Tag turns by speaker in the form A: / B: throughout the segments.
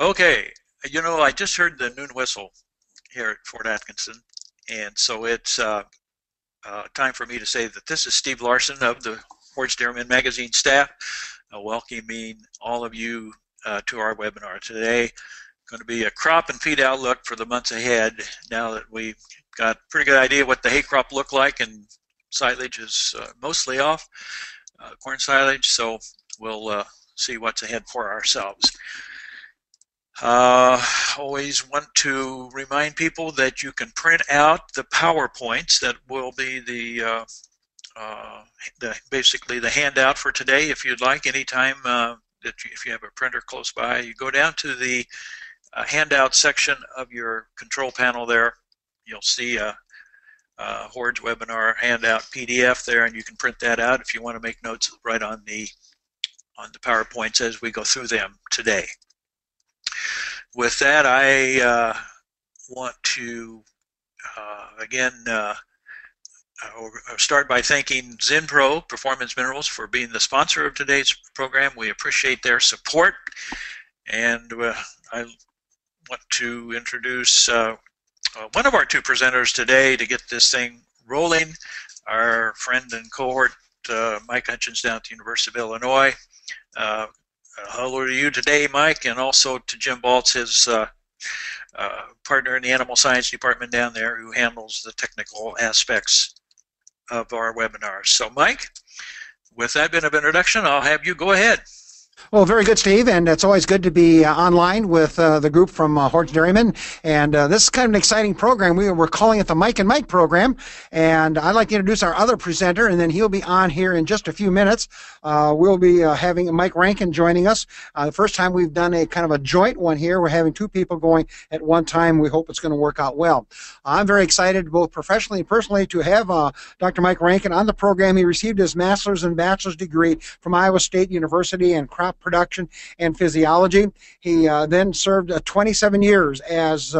A: Okay, I just heard the noon whistle here at Fort Atkinson, and so it's time for me to say that this is Steve Larson of the Forage Dairyman magazine staff, welcoming all of you to our webinar today. Going to be a crop and feed outlook for the months ahead. Now that we've got a pretty good idea what the hay crop look like, and silage is mostly off, corn silage. So we'll see what's ahead for ourselves. Always want to remind people that you can print out the PowerPoints that will be basically the handout for today if you'd like. Anytime if you have a printer close by, you go down to the handout section of your control panel there. You'll see a Forage webinar handout PDF there, and you can print that out if you want to make notes right on the PowerPoints as we go through them today. With that, I want to again start by thanking Zinpro Performance Minerals for being the sponsor of today's program. We appreciate their support, and I want to introduce one of our two presenters today to get this thing rolling, our friend and cohort Mike Hutjens down at the University of Illinois. Hello to you today, Mike, and also to Jim Baltz, his partner in the animal science department down there, who handles the technical aspects of our webinars. So, Mike, with that bit of introduction, I'll have you go ahead.
B: Well, very good, Steve, and it's always good to be online with the group from Forage Dairyman, and this is kind of an exciting program. We're calling it the Mike and Mike program, and I'd like to introduce our other presenter, and then he'll be on here in just a few minutes. We'll be having Mike Rankin joining us. The first time we've done a kind of a joint one here. We're having two people going at one time. We hope it's going to work out well. I'm very excited, both professionally and personally, to have Dr. Mike Rankin on the program. He received his master's and bachelor's degree from Iowa State University in crop production and physiology. He then served 27 years as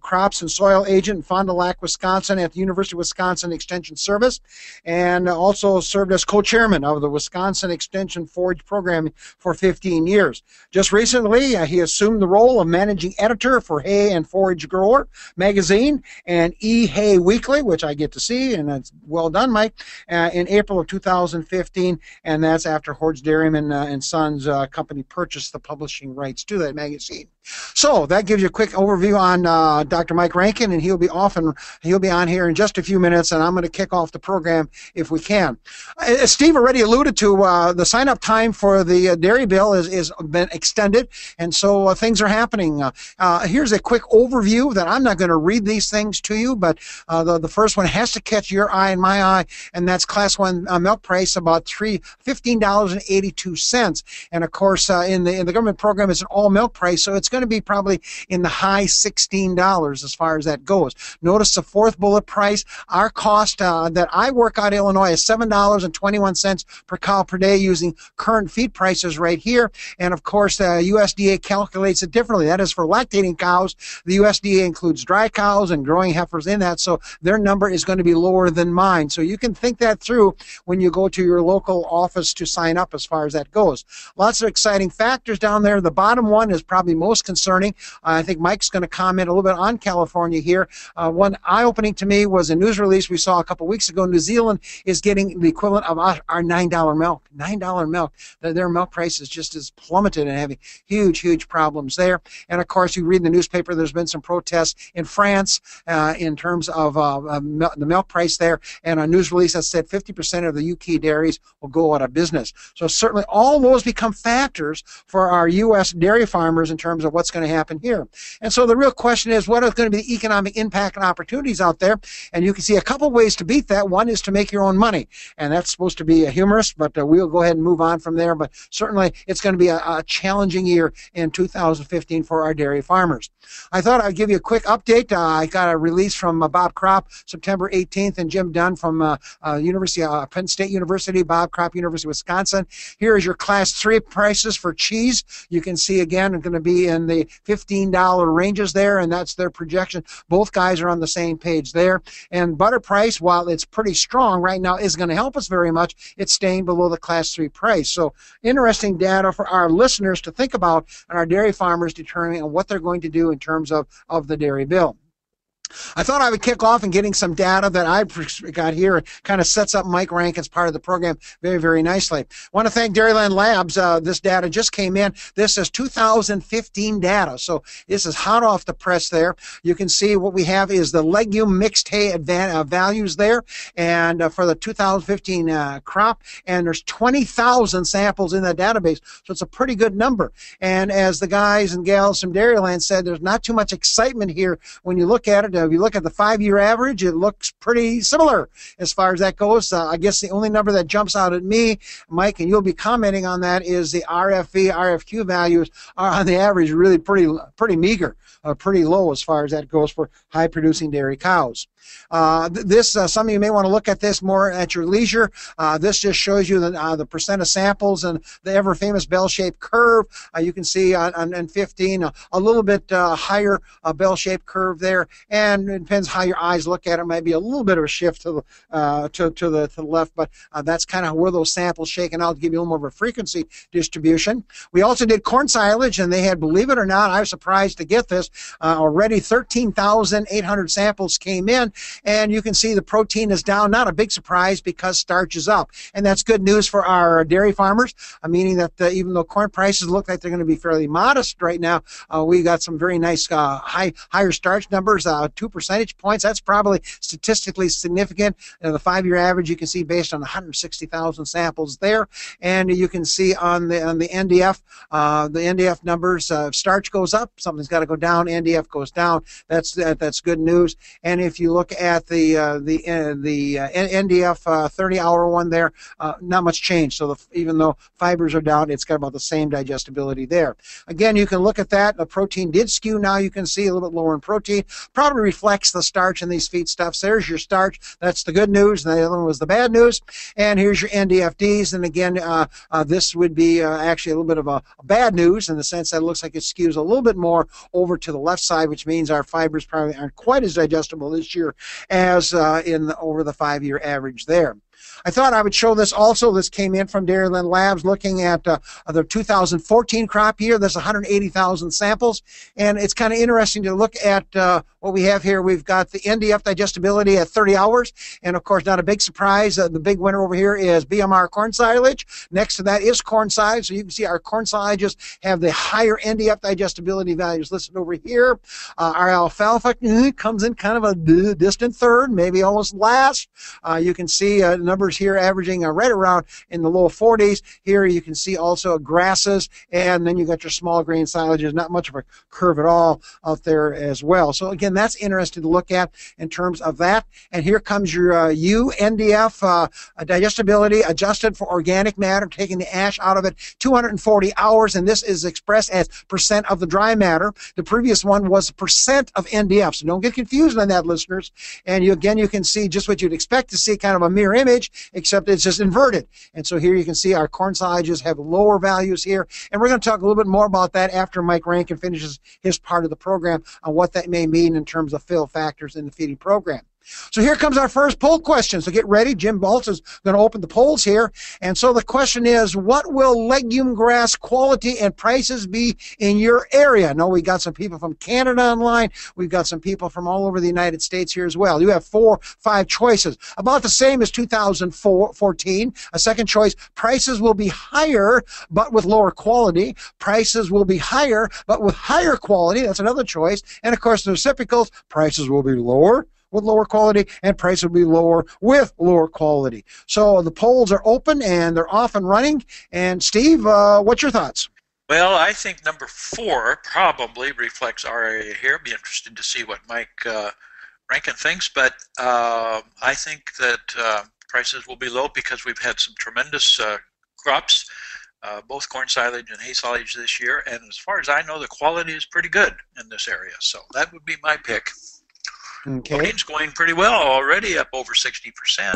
B: crops and soil agent in Fond du Lac, Wisconsin at the University of Wisconsin Extension Service, and also served as co-chairman of the Wisconsin Extension Forage Program for 15 years. Just recently, he assumed the role of managing editor for Hay and Forage Grower magazine and Hay Weekly, which I get to see, and that's well done, Mike, in April of 2015, and that's after Forage Dairyman and Sons company purchased the publishing rights to that magazine. So that gives you a quick overview on Dr. Mike Rankin, and he'll be on here in just a few minutes, and I'm going to kick off the program if we can. As Steve already alluded to, the sign-up time for the dairy bill is been extended, and so things are happening. Here's a quick overview that I'm not going to read these things to you, but the first one has to catch your eye and my eye, and that's Class 1 milk price, about $15.82. And of course, in the government program, it's an all milk price, so it's going to be probably in the high $16 as far as that goes. Notice the fourth bullet price. Our cost that I work out Illinois is $7.21 per cow per day using current feed prices right here. And of course, the USDA calculates it differently. That is for lactating cows. The USDA includes dry cows and growing heifers in that, so their number is going to be lower than mine. So you can think that through when you go to your local office to sign up as far as that goes. Lots of exciting factors down there. The bottom one is probably most concerning. I think Mike's going to comment a little bit on California here. One eye-opening to me was a news release we saw a couple weeks ago. New Zealand is getting the equivalent of our $9 milk. $9 milk. Their milk prices just is plummeted and having huge problems there. And of course, you read in the newspaper, there's been some protests in France in terms of the milk price there, and a news release that said 50% of the UK dairies will go out of business. So certainly all those become factors for our U.S. dairy farmers in terms of what's going to happen here. And so the real question is, what is going to be the economic impact and opportunities out there? And you can see a couple ways to beat that. One is to make your own money, and that's supposed to be humorous, but we'll go ahead and move on from there. But certainly it's going to be a challenging year in 2015 for our dairy farmers. I thought I'd give you a quick update. I got a release from Bob Kropp September 18th, and Jim Dunn from Penn State University, Bob Kropp, University of Wisconsin. Here is your Class 3 prices for cheese. You can see again, it's going to be in in the $15 ranges there, and that's their projection. Both guys are on the same page there. And butter price, while it's pretty strong right now, isn't going to help us very much. It's staying below the Class 3 price. So interesting data for our listeners to think about and our dairy farmers determining what they're going to do in terms of the dairy bill. I thought I would kick off in getting some data that I've got here. It kind of sets up Mike Rankin's part of the program very, very nicely. I want to thank Dairyland Labs. This data just came in. This is 2015 data, so this is hot off the press there. You can see what we have is the legume mixed hay values there, and for the 2015 crop, and there's 20,000 samples in that database, so it's a pretty good number. And as the guys and gals from Dairyland said, there's not too much excitement here when you look at it. If you look at the 5-year average, it looks pretty similar as far as that goes. I guess the only number that jumps out at me, Mike, and you'll be commenting on that, is the RFV, RFQ values are on the average really pretty meager, pretty low as far as that goes for high-producing dairy cows. Some of you may want to look at this more at your leisure. This just shows you the percent of samples and the ever-famous bell-shaped curve. You can see on 15 a little bit higher bell-shaped curve there, and it depends how your eyes look at it. Might be a little bit of a shift to the left, but that's kind of where those samples shaken out to give you a little more of a frequency distribution. We also did corn silage, and they had, believe it or not, I was surprised to get this, already 13,800 samples came in. And you can see the protein is down. Not a big surprise because starch is up. And that's good news for our dairy farmers, meaning that even though corn prices look like they're going to be fairly modest right now, we got some very nice higher starch numbers, 2 percentage points. That's probably statistically significant. The 5-year average you can see based on 160,000 samples there. And you can see on the NDF numbers, starch goes up, something's got to go down, NDF goes down. That's good news. And if you look at the NDF 30-hour one there, not much change. So even though fibers are down, it's got about the same digestibility there. Again, you can look at that. The protein did skew. Now you can see a little bit lower in protein. Probably reflects the starch in these feedstuffs. There's your starch. That's the good news. And the other one was the bad news. And here's your NDFDs. And again, this would be actually a little bit of a bad news in the sense that it looks like it skews a little bit more over to the left side, which means our fibers probably aren't quite as digestible this year as over the 5-year average there. I thought I would show this also. This came in from Dairyland Labs looking at the 2014 crop year. There's 180,000 samples. And it's kind of interesting to look at what we have here. We've got the NDF digestibility at 30 hours. And, of course, not a big surprise. The big winner over here is BMR corn silage. Next to that is corn silage. So you can see our corn silages have the higher NDF digestibility values listed over here. Our alfalfa comes in kind of a distant third, maybe almost last. You can see numbers here averaging right around in the low 40s. Here you can see also grasses, and then you got your small grain silages. Not much of a curve at all out there as well. So again, that's interesting to look at in terms of that. And here comes your NDF digestibility adjusted for organic matter, taking the ash out of it, 240 hours, and this is expressed as percent of the dry matter. The previous one was percent of NDF, so don't get confused on that, listeners. And you can see just what you'd expect to see, kind of a mirror image, except it's just inverted. And so here you can see our corn silages have lower values here. And we're going to talk a little bit more about that after Mike Rankin finishes his part of the program on what that may mean in terms of fill factors in the feeding program. So here comes our first poll question. So get ready. Jim Baltz is going to open the polls here. And so the question is, what will legume grass quality and prices be in your area? Now, we got some people from Canada online. We've got some people from all over the United States here as well. You have 5 choices, about the same as 2014. A second choice, prices will be higher, but with lower quality. Prices will be higher, but with higher quality. That's another choice. And, of course, the reciprocals, prices will be lower with lower quality, and price will be lower with lower quality. So the polls are open and they're off and running. And Steve, what's your thoughts?
A: Well, I think number 4 probably reflects our area here. Be interested to see what Mike Rankin thinks, but I think that prices will be low because we've had some tremendous crops, both corn silage and hay silage this year, and as far as I know, the quality is pretty good in this area. So that would be my pick.
B: Okay.
A: Voting's going pretty well already, up over 60%.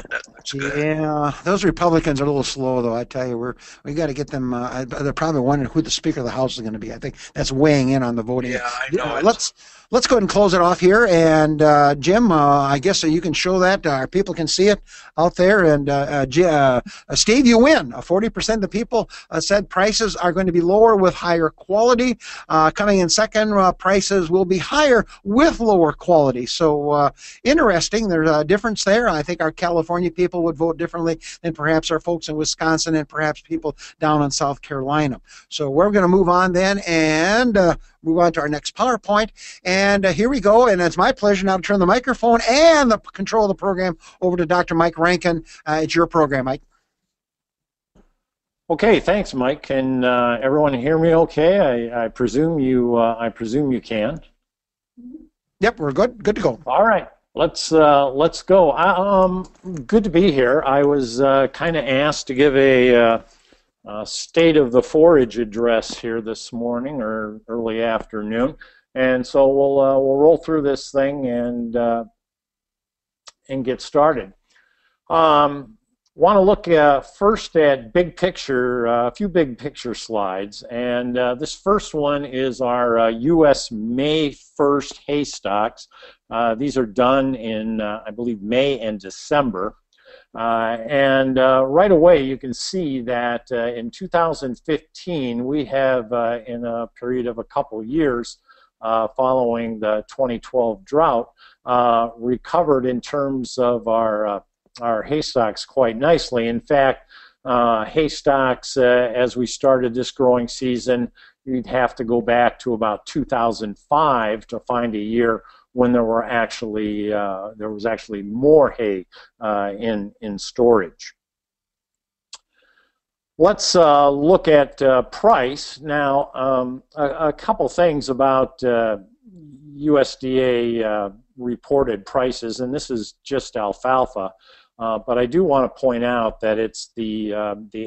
A: That's good.
B: Yeah, those Republicans are a little slow, though. I tell you, we got to get them. They're probably wondering who the Speaker of the House is going to be. I think that's weighing in on the voting.
A: Yeah, I know it's.
B: Let's go ahead and close it off here. And Jim, I guess you can show that our people can see it out there. And Steve, you win. 40% of the people said prices are going to be lower with higher quality. Coming in second, prices will be higher with lower quality. So interesting. There's a difference there. I think our California people would vote differently than perhaps our folks in Wisconsin and perhaps people down in South Carolina. So we're going to move on then and move on to our next PowerPoint. And here we go. And it's my pleasure now to turn the microphone and the control of the program over to Dr. Mike Rankin. It's your program, Mike.
C: Okay, thanks, Mike. Can everyone hear me okay? I presume you can.
B: Yep, we're good. Good to go.
C: All right. Let's go. Good to be here. I was kind of asked to give a state of the forage address here this morning or early afternoon, and so we'll roll through this thing and get started. Want to look first at big picture, a few big picture slides, and this first one is our U.S. May 1st hay stocks. These are done in, I believe, May and December. And right away you can see that in 2015 we have, in a period of a couple years following the 2012 drought, recovered in terms of our hay stocks quite nicely. In fact, hay stocks, as we started this growing season, you'd have to go back to about 2005 to find a year when there was actually more hay in storage. Let's look at price now. A couple things about USDA reported prices, and this is just alfalfa. But I do want to point out that it's the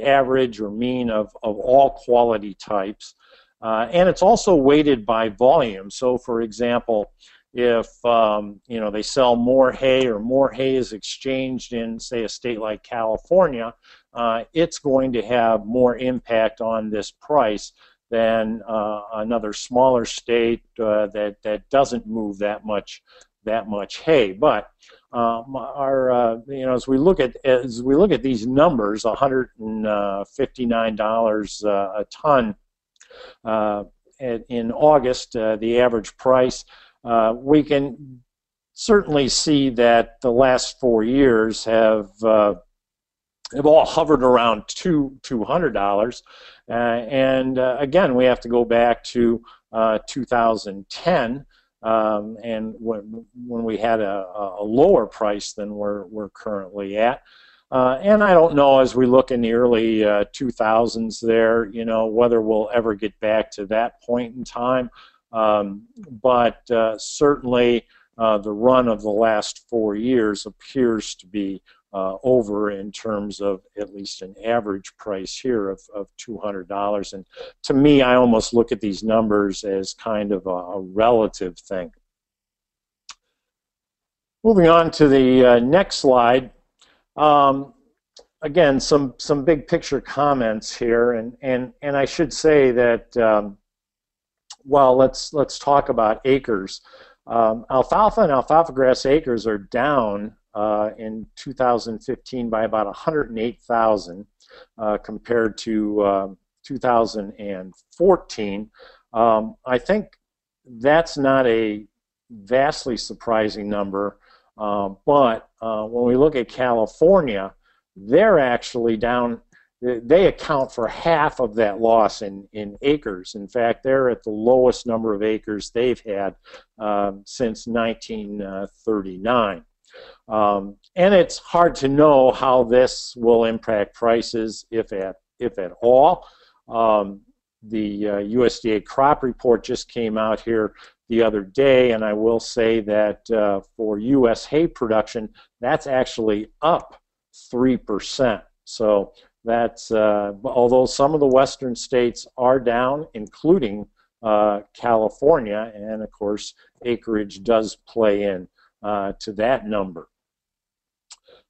C: average or mean of all quality types, and it's also weighted by volume. So, for example, if they sell more hay or more hay is exchanged in, say, a state like California, it's going to have more impact on this price than another smaller state that doesn't move that much hay. But as we look at these numbers, $159 a ton in August, the average price, we can certainly see that the last 4 years have all hovered around $200, and again we have to go back to 2010. And when we had a lower price than we're currently at. And I don't know, as we look in the early 2000s there, whether we'll ever get back to that point in time. But certainly the run of the last 4 years appears to be over in terms of at least an average price here of $200. And to me, I almost look at these numbers as kind of a relative thing. Moving on to the next slide. Again, some big picture comments here, and I should say that well, let's talk about acres. Alfalfa and alfalfa grass acres are down in 2015 by about 108,000 compared to 2014. I think that's not a vastly surprising number, but when we look at California, they're actually down. They account for half of that loss in acres. In fact, they're at the lowest number of acres they've had since 1939. And it's hard to know how this will impact prices, if at all. The USDA crop report just came out here the other day, and I will say that for U.S. hay production, that's actually up 3%. So that's, although some of the western states are down, including California, and of course acreage does play in to that number.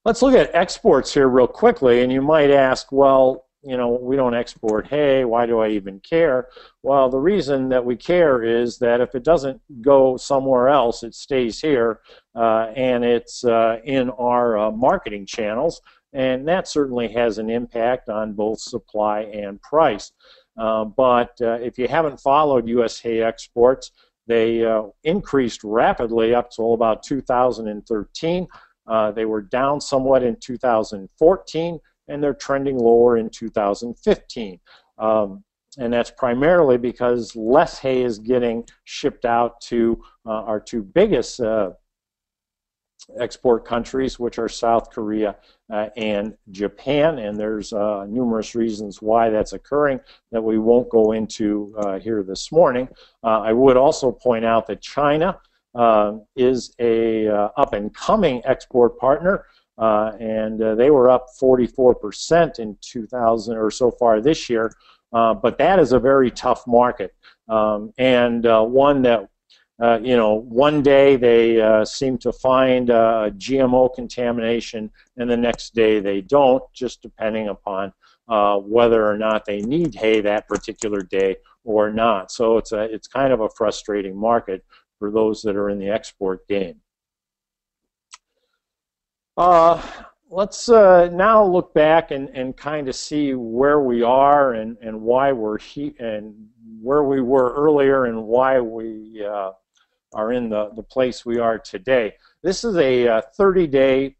C: Let's look at exports here real quickly, and you might ask, well, you know, we don't export hay, why do I even care? Well, the reason that we care is that if it doesn't go somewhere else, it stays here, and it's in our marketing channels, and that certainly has an impact on both supply and price. But if you haven't followed U.S. hay exports, they increased rapidly up to about 2013. They were down somewhat in 2014, and they're trending lower in 2015. And that's primarily because less hay is getting shipped out to our two biggest export countries, which are South Korea and Japan, and there's numerous reasons why that's occurring that we won't go into here this morning. I would also point out that China is a up-and-coming export partner, and they were up 44% in 2000 or so far this year, but that is a very tough market, and one that you know, one day they seem to find GMO contamination, and the next day they don't, just depending upon whether or not they need hay that particular day or not. So it's kind of a frustrating market for those that are in the export game. Let's now look back and kind of see where we are and why we're here and where we were earlier and why we are in the place we are today. This is a 30-day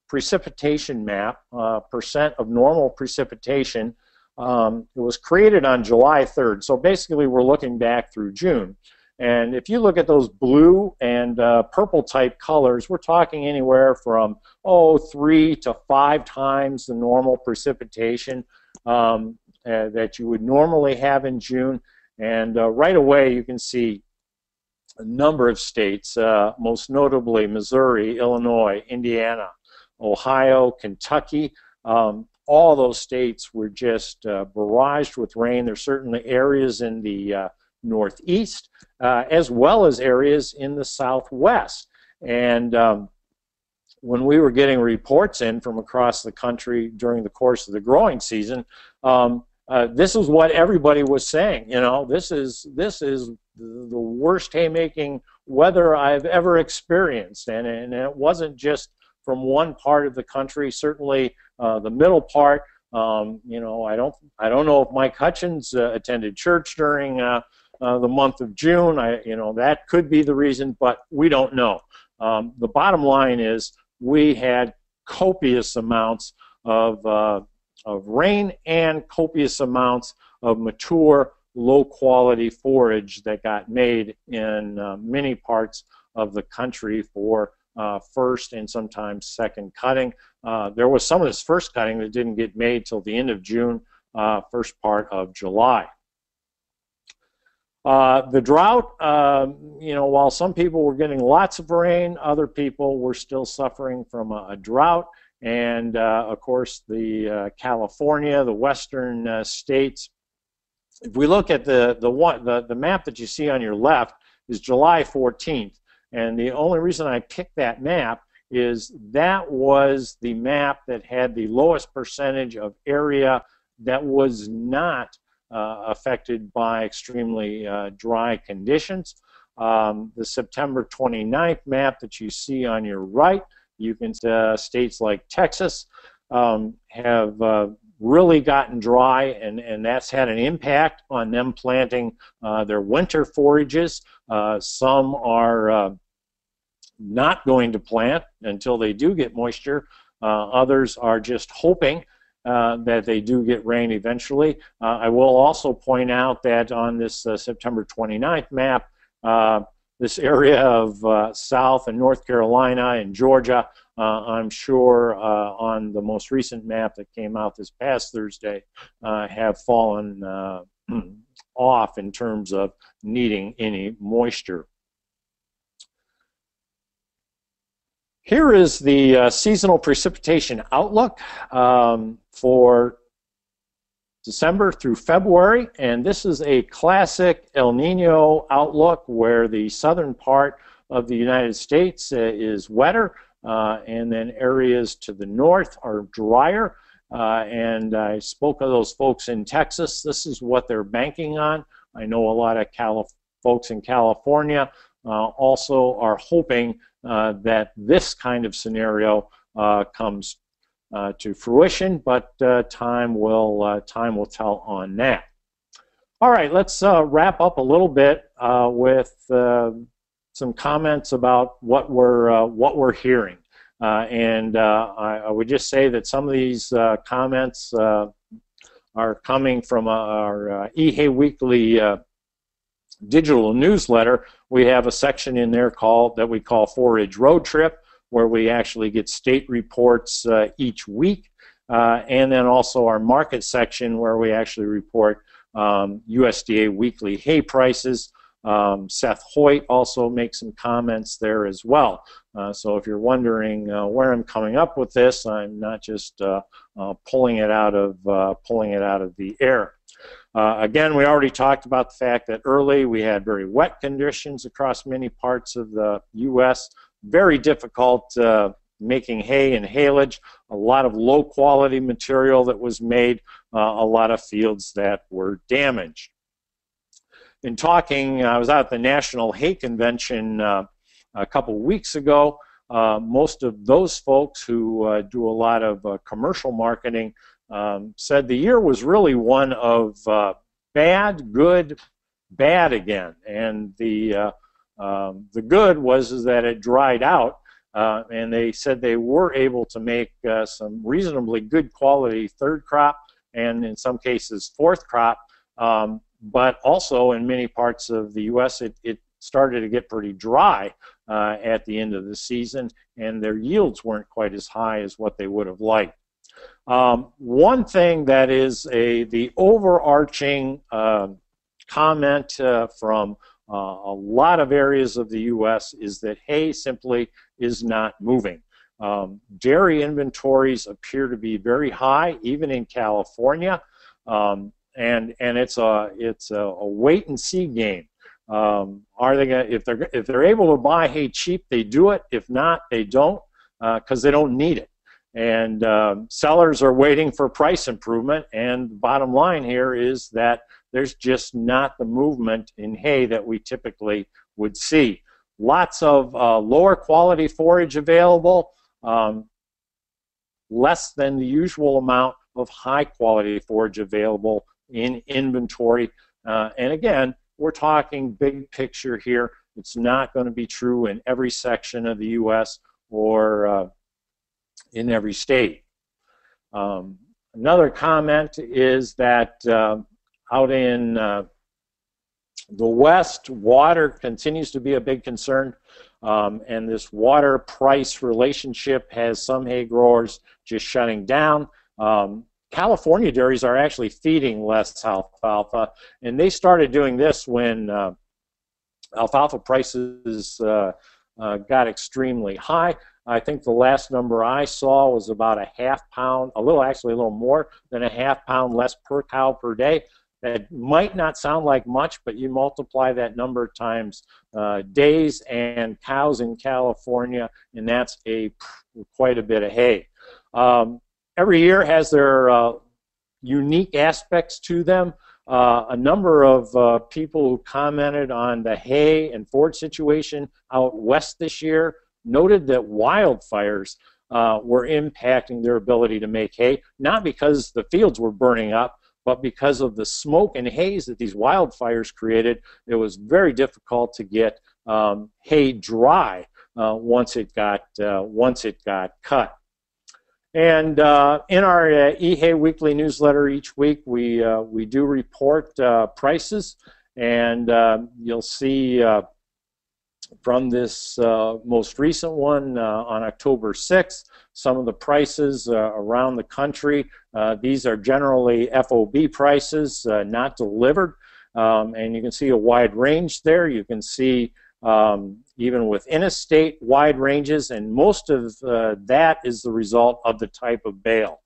C: precipitation map, percent of normal precipitation. It was created on July 3rd, so basically we're looking back through June. And if you look at those blue and purple type colors, we're talking anywhere from 3 to 5 times the normal precipitation that you would normally have in June. And right away you can see a number of states, most notably Missouri, Illinois, Indiana, Ohio, Kentucky. All those states were just barraged with rain. There's certainly areas in the Northeast, as well as areas in the Southwest. And when we were getting reports in from across the country during the course of the growing season, this is what everybody was saying. You know, this is the worst haymaking weather I've ever experienced, and it wasn't just from one part of the country. Certainly, the middle part. You know, I don't know if Mike Hutjens attended church during the month of June. You know, that could be the reason, but we don't know. The bottom line is we had copious amounts of rain and copious amounts of mature, low-quality forage that got made in many parts of the country for first and sometimes second cutting. There was some of this first cutting that didn't get made till the end of June, first part of July. The drought, you know, while some people were getting lots of rain, other people were still suffering from a drought. And of course, the California, the western states. If we look at the map that you see on your left is July 14th, and the only reason I picked that map is that was the map that had the lowest percentage of area that was not affected by extremely dry conditions. The September 29th map that you see on your right, you can see states like Texas have really gotten dry, and that's had an impact on them planting their winter forages. Some are not going to plant until they do get moisture. Others are just hoping that they do get rain eventually. I will also point out that on this September 29th map, this area of South and North Carolina and Georgia, I'm sure on the most recent map that came out this past Thursday, have fallen off in terms of needing any moisture. Here is the seasonal precipitation outlook for December through February, and this is a classic El Nino outlook where the southern part of the United States is wetter, and then areas to the north are drier. And I spoke of those folks in Texas. This is what they're banking on. I know a lot of folks in California also are hoping that this kind of scenario comes to fruition, but time will tell on that. All right, let's wrap up a little bit with some comments about what we're hearing. I would just say that some of these comments are coming from our Hay Weekly digital newsletter. We have a section in there that we call Forage Road Trip, where we actually get state reports each week, and then also our market section, where we actually report USDA weekly hay prices. Seth Hoyt also makes some comments there as well. So if you're wondering where I'm coming up with this, I'm not just pulling it out of the air. Again, we already talked about the fact that early we had very wet conditions across many parts of the U.S. Very difficult making hay and haylage. A lot of low quality material that was made. A lot of fields that were damaged. In talking, I was out at the National Hay Convention a couple weeks ago. Most of those folks who do a lot of commercial marketing said the year was really one of bad, good, bad again. And the good was that it dried out, and they said they were able to make some reasonably good quality third crop, and in some cases fourth crop. But also in many parts of the U.S. it started to get pretty dry at the end of the season, and their yields weren't quite as high as what they would have liked. One thing that is the overarching comment from a lot of areas of the U.S. is that hay simply is not moving. Dairy inventories appear to be very high, even in California. And it's a wait and see game. Are they gonna, if they're able to buy hay cheap, they do it. If not, they don't, because they don't need it. And sellers are waiting for price improvement. And the bottom line here is that there's just not the movement in hay that we typically would see. Lots of lower quality forage available, less than the usual amount of high quality forage available in inventory. And again, we're talking big picture here. It's not going to be true in every section of the U.S. or in every state. Another comment is that out in the West, water continues to be a big concern. And this water price relationship has some hay growers just shutting down. California dairies are actually feeding less alfalfa, and they started doing this when alfalfa prices got extremely high. I think the last number I saw was about a half pound, actually a little more than a half pound less per cow per day. That might not sound like much, but you multiply that number times days and cows in California, and that's quite a bit of hay. Every year has their unique aspects to them. A number of people who commented on the hay and forage situation out west this year noted that wildfires were impacting their ability to make hay, not because the fields were burning up, but because of the smoke and haze that these wildfires created. It was very difficult to get hay dry once it got cut. And in our Hay Weekly newsletter each week, we do report prices, and you'll see from this most recent one on October 6th, some of the prices around the country. These are generally FOB prices, not delivered, and you can see a wide range there. You can see even within a state, wide ranges, and most of that is the result of the type of bale.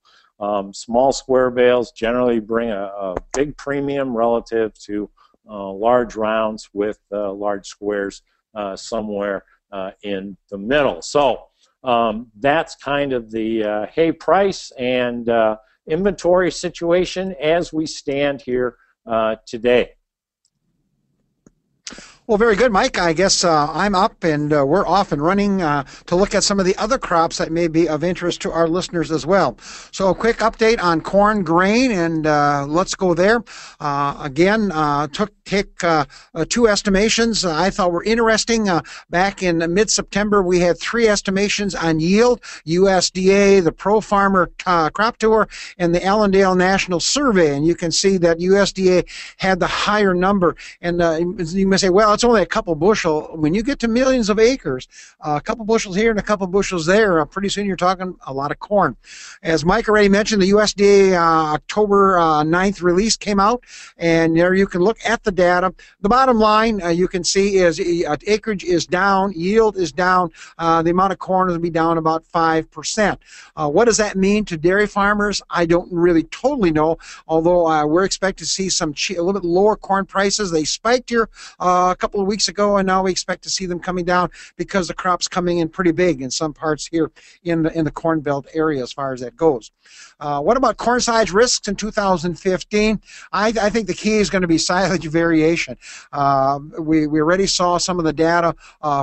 C: Small square bales generally bring a big premium relative to large rounds with large squares somewhere in the middle. So that's kind of the hay price and inventory situation as we stand here today.
B: Well, very good, Mike. I guess I'm up and we're off and running to look at some of the other crops that may be of interest to our listeners as well. So a quick update on corn grain, and let's go there. Again, take two estimations I thought were interesting. Back in mid-September, we had three estimations on yield: USDA, the Pro Farmer Crop Tour, and the Allendale National Survey. And you can see that USDA had the higher number. And you may say, well, it's only a couple bushel. When you get to millions of acres, a couple bushels here and a couple bushels there, pretty soon you're talking a lot of corn. As Mike already mentioned, the USDA October 9th release came out, and there you can look at the data. The bottom line you can see is acreage is down, yield is down, the amount of corn will be down about 5%. What does that mean to dairy farmers? I don't really totally know, although we're expecting to see a little bit lower corn prices. They spiked here a couple of weeks ago, and now we expect to see them coming down because the crop's coming in pretty big in some parts here in the Corn Belt area as far as that goes. What about corn silage risks in 2015? I think the key is going to be silage variation. We already saw some of the data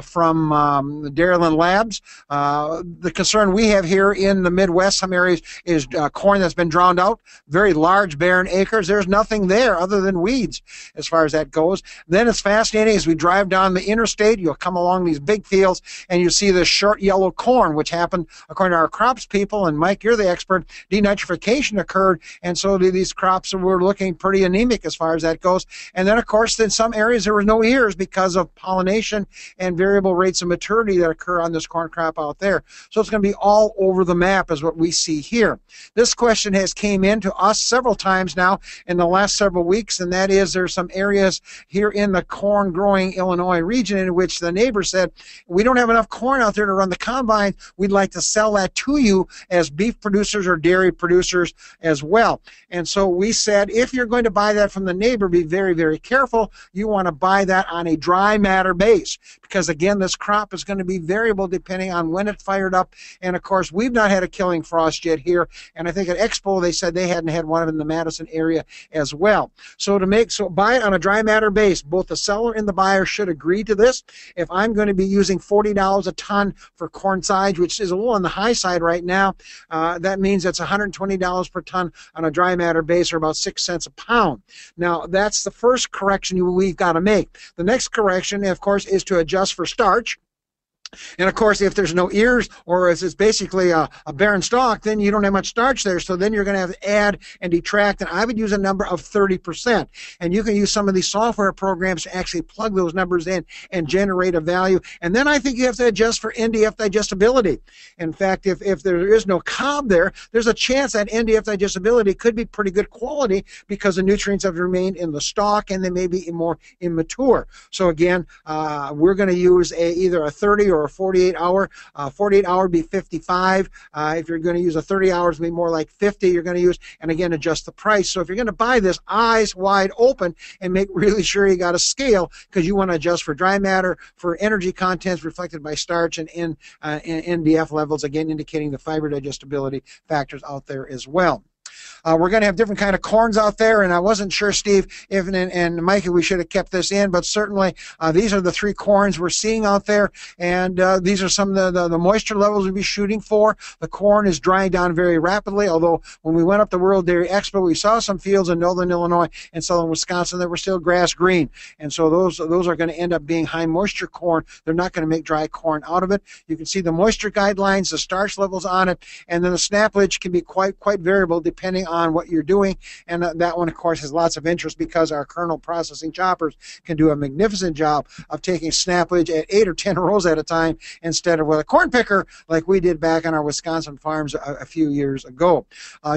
B: from the Dairyman labs. The concern we have here in the Midwest, some areas, is corn that's been drowned out, very large barren acres. There's nothing there other than weeds as far as that goes. Then it's fascinating as we drive down the interstate, you'll come along these big fields and you see this short yellow corn, which happened, according to our crops people, and Mike, you're the expert, denitrification occurred, and so these crops were looking pretty anemic as far as that goes. And then, of course, in some areas there were no ears because of pollination and variable rates of maturity that occur on this corn crop out there. So it's going to be all over the map is what we see here. This question has came in to us several times now in the last several weeks, and that is there's some areas here in the corn growing Illinois region in which the neighbor said, we don't have enough corn out there to run the combine. We'd like to sell that to you as beef producers or dairy producers as well. And so we said, if you're going to buy that from the neighbor, be very, very careful. You want to buy that on a dry matter base because, again, this crop is going to be variable depending on when it fired up. And, of course, we've not had a killing frost yet here. And I think at Expo they said they hadn't had one in the Madison area as well. So buy it on a dry matter base. Both the seller and the buyer should agree to this. If I'm going to be using $40 a ton for corn silage, which is a little on the high side right now, that means it's $120 per ton on a dry matter base, or about 6 cents a pound. Now, that's the first correction we've got to make. The next correction, of course, is to adjust for starch. And of course, if there's no ears, or if it's basically a barren stalk, then you don't have much starch there. So then you're going to have to add and detract. And I would use a number of 30%. And you can use some of these software programs to actually plug those numbers in and generate a value. And then I think you have to adjust for NDF digestibility. In fact, if there is no cob there, there's a chance that NDF digestibility could be pretty good quality because the nutrients have remained in the stalk and they may be more immature. So again, we're going to use either a 30 or a 48 hour. 48 hour would be 55. If you're going to use a 30 hours, it'll be more like 50 you're going to use, and again, adjust the price. So if you're going to buy this, eyes wide open and make really sure you got a scale, because you want to adjust for dry matter, for energy contents reflected by starch, and NDF levels, again indicating the fiber digestibility factors out there as well. We're going to have different kind of corns out there, and I wasn't sure, Steve, if and Mike, we should have kept this in, but certainly these are the three corns we're seeing out there, and these are some of the moisture levels we'll be shooting for. The corn is drying down very rapidly, although when we went up the World Dairy Expo, we saw some fields in northern Illinois and southern Wisconsin that were still grass green, and so those are going to end up being high moisture corn. They're not going to make dry corn out of it. You can see the moisture guidelines, the starch levels on it, and then the snappage can be quite variable depending on what you're doing, and that one, of course, has lots of interest because our kernel processing choppers can do a magnificent job of taking snappage at 8 or 10 rows at a time instead of with a corn picker like we did back on our Wisconsin farms a few years ago.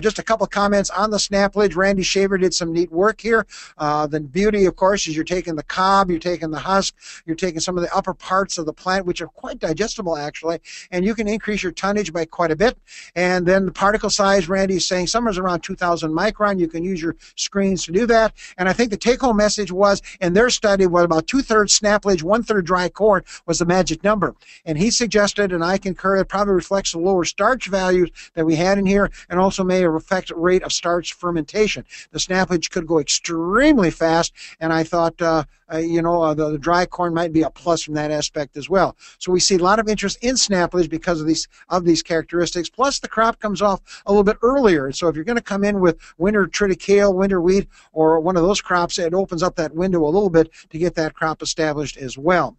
B: Just a couple comments on the snappage. Randy Shaver did some neat work here. The beauty, of course, is you're taking the cob, you're taking the husk, you're taking some of the upper parts of the plant, which are quite digestible actually, and you can increase your tonnage by quite a bit. And then the particle size, Randy is saying some are is around 2,000 micron. You can use your screens to do that. And I think the take-home message was, in their study, was about 2/3 snaplage, 1/3 dry corn was the magic number. And he suggested, and I concur, it probably reflects the lower starch values that we had in here, and also may affect rate of starch fermentation. The snaplage could go extremely fast, and I thought, the dry corn might be a plus from that aspect as well. So we see a lot of interest in snaplage because of these characteristics. Plus, the crop comes off a little bit earlier. So if you're going to come in with winter triticale, winter wheat, or one of those crops, it opens up that window a little bit to get that crop established as well.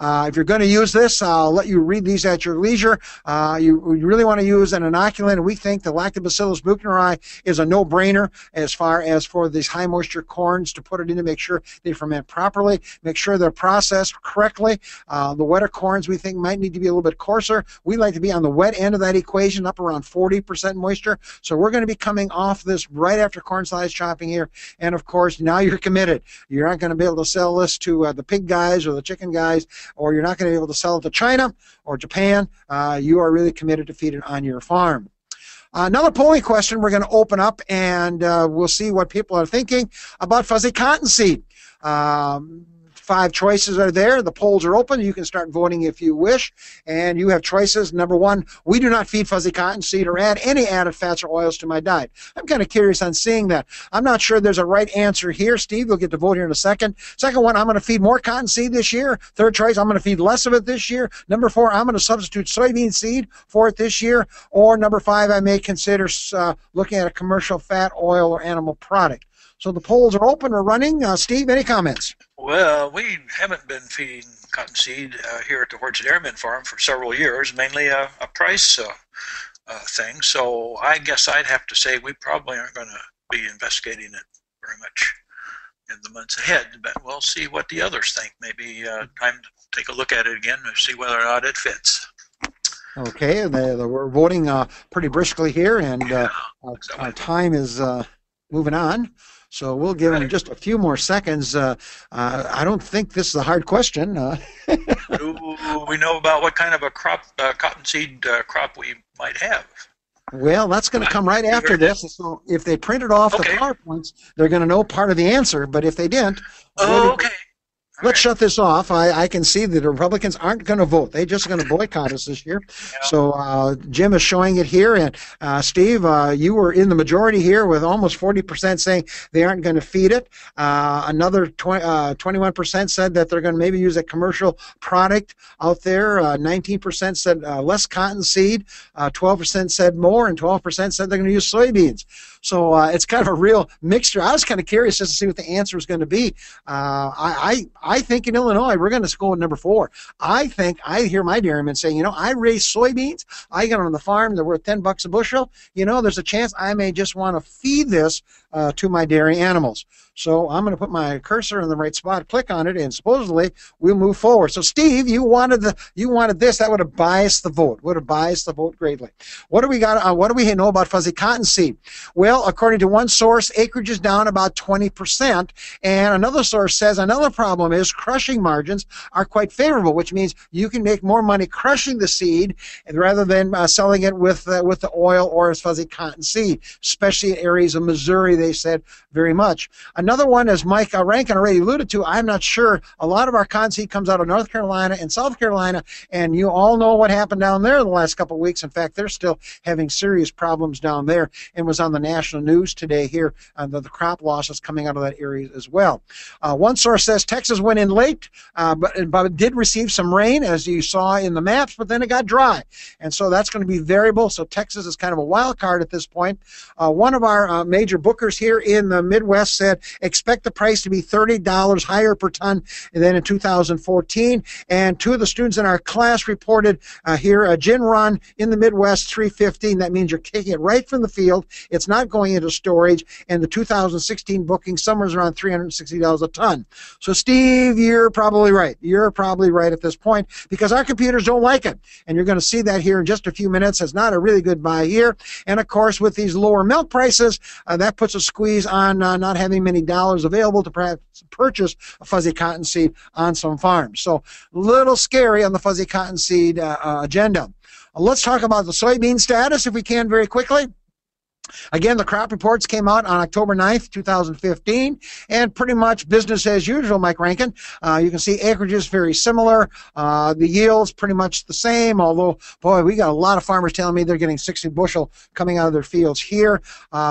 B: If you're going to use this, I'll let you read these at your leisure. You really want to use an inoculant, and we think the Lactobacillus buchneri is a no-brainer as far as for these high-moisture corns to put it in to make sure they ferment properly, make sure they're processed correctly. The wetter corns we think might need to be a little bit coarser. We like to be on the wet end of that equation, up around 40% moisture. So we're going to be coming off this right after corn silage chopping here, and of course, now you're committed. You're not going to be able to sell this to the pig guys or the chicken guys, or you're not going to be able to sell it to China or Japan. You are really committed to feed it on your farm. Another polling question we're going to open up, and we'll see what people are thinking about fuzzy cottonseed. 5 choices are there. The polls are open. You can start voting if you wish. And you have choices. Number 1, we do not feed fuzzy cottonseed or add any added fats or oils to my diet. I'm kind of curious on seeing that. I'm not sure there's a right answer here. Steve, you'll get to vote here in a second. Second one, I'm going to feed more cottonseed this year. Third choice, I'm going to feed less of it this year. Number 4, I'm going to substitute soybean seed for it this year. Or number 5, I may consider looking at a commercial fat, oil, or animal product. So the polls are open or running. Steve, any comments?
A: Well, we haven't been feeding cottonseed here at the Horton Dairyman farm for several years, mainly a price thing. So I guess I'd have to say we probably aren't going to be investigating it very much in the months ahead, but we'll see what the others think. Maybe time to take a look at it again and see whether or not it fits.
B: Okay, we're voting pretty briskly here, and our time is moving on. So we'll give them just a few more seconds. I don't think this is a hard question.
A: Do we know about what kind of a crop, cottonseed crop we might have?
B: Well, that's going to come right after this. So if they printed off the PowerPoints, they're going to know part of the answer. But if they didn't,
A: okay.
B: Let's shut this off. I can see that the Republicans aren't going to vote. They're just going to boycott us this year. Yeah. So Jim is showing it here. And Steve, you were in the majority here with almost 40% saying they aren't going to feed it. Another 21% said that they're going to maybe use a commercial product out there. 19% said less cottonseed. 12% said more. And 12% said they're going to use soybeans. So it's kind of a real mixture. I was kind of curious just to see what the answer is going to be. I think in Illinois, we're going to go with number 4. I think I hear my dairyman saying, I raise soybeans. I got them on the farm. They're worth $10 a bushel. There's a chance I may just want to feed this to my dairy animals. So I'm going to put my cursor in the right spot, click on it, and supposedly we'll move forward. So Steve, you wanted this. That would have biased the vote. Would have biased the vote greatly. What do we got? What do we know about fuzzy cottonseed? Well, according to one source, acreage is down about 20%, and another source says another problem is crushing margins are quite favorable, which means you can make more money crushing the seed rather than selling it with the oil or as fuzzy cottonseed, especially in areas of Missouri. They said very much. Another one, as Mike Rankin already alluded to, I'm not sure. A lot of our cottonseed comes out of North Carolina and South Carolina, and you all know what happened down there the last couple of weeks. In fact, they're still having serious problems down there, and was on the national news today here, the crop losses coming out of that area as well. One source says Texas went in late, but it did receive some rain, as you saw in the maps, but then it got dry. And so that's going to be variable. So Texas is kind of a wild card at this point. One of our major bookers here in the Midwest said, expect the price to be $30 higher per ton than in 2014. And 2 of the students in our class reported here a gin run in the Midwest, $3.15. That means you're taking it right from the field. It's not going into storage. And the 2016 booking, somewhere around $360 a ton. So Steve, you're probably right. You're probably right at this point, because our computers don't like it. And you're going to see that here in just a few minutes. It's not a really good buy here. And of course, with these lower milk prices, that puts a squeeze on not having many dollars available to perhaps purchase a fuzzy cottonseed on some farms. So a little scary on the fuzzy cottonseed agenda. Let's talk about the soybean status if we can very quickly. Again, the crop reports came out on October 9th, 2015, and pretty much business as usual, Mike Rankin. You can see acreages very similar. The yields pretty much the same, although, boy, we got a lot of farmers telling me they're getting 60 bushel coming out of their fields here.